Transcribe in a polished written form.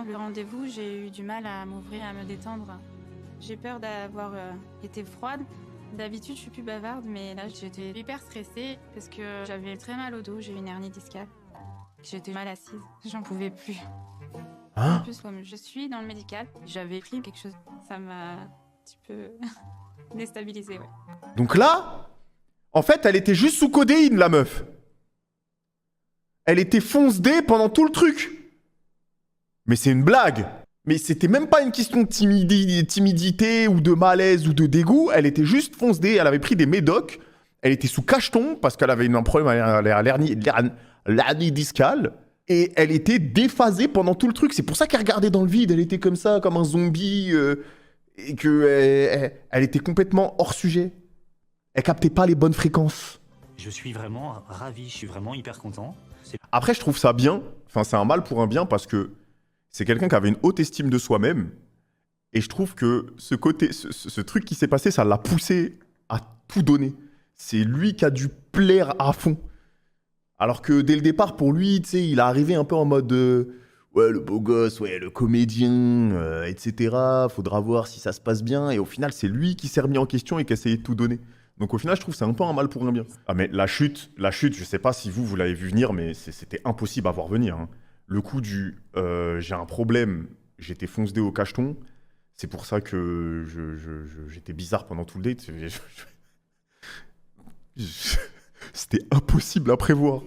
Pendant le rendez-vous, j'ai eu du mal à m'ouvrir, à me détendre. J'ai peur d'avoir été froide. D'habitude, je suis plus bavarde, mais là, j'étais hyper stressée parce que j'avais très mal au dos, j'ai eu une hernie discale. J'étais mal assise, j'en pouvais plus. En Hein? plus, comme je suis dans le médical, j'avais pris quelque chose. Ça m'a un petit peu déstabilisée, ouais. Donc là, en fait, elle était juste sous codéine, la meuf. Elle était fonce-dé pendant tout le truc. Mais c'est une blague. Mais c'était même pas une question de timidité ou de malaise ou de dégoût. Elle était juste fonce-dé. Elle avait pris des médocs. Elle était sous cacheton parce qu'elle avait un problème à l'hernie discale. Et elle était déphasée pendant tout le truc. C'est pour ça qu'elle regardait dans le vide. Elle était comme ça, comme un zombie. Et qu'elle était complètement hors sujet. Elle captait pas les bonnes fréquences. Je suis vraiment ravi, je suis vraiment hyper content. Après, je trouve ça bien. Enfin, c'est un mal pour un bien parce que c'est quelqu'un qui avait une haute estime de soi-même. Et je trouve que ce truc qui s'est passé, ça l'a poussé à tout donner. C'est lui qui a dû plaire à fond. Alors que dès le départ, pour lui, tu sais, il est arrivé un peu en mode ouais, le beau gosse, ouais, le comédien, etc. Faudra voir si ça se passe bien. Et au final, c'est lui qui s'est remis en question et qui a essayé de tout donner. Donc au final, je trouve que c'est un peu un mal pour un bien. Ah mais la chute, je sais pas si vous l'avez vu venir, mais c'était impossible à voir venir. Hein. Le coup du j'ai un problème, j'étais fonce-dé au cacheton, c'est pour ça que j'étais bizarre pendant tout le date. C'était impossible à prévoir.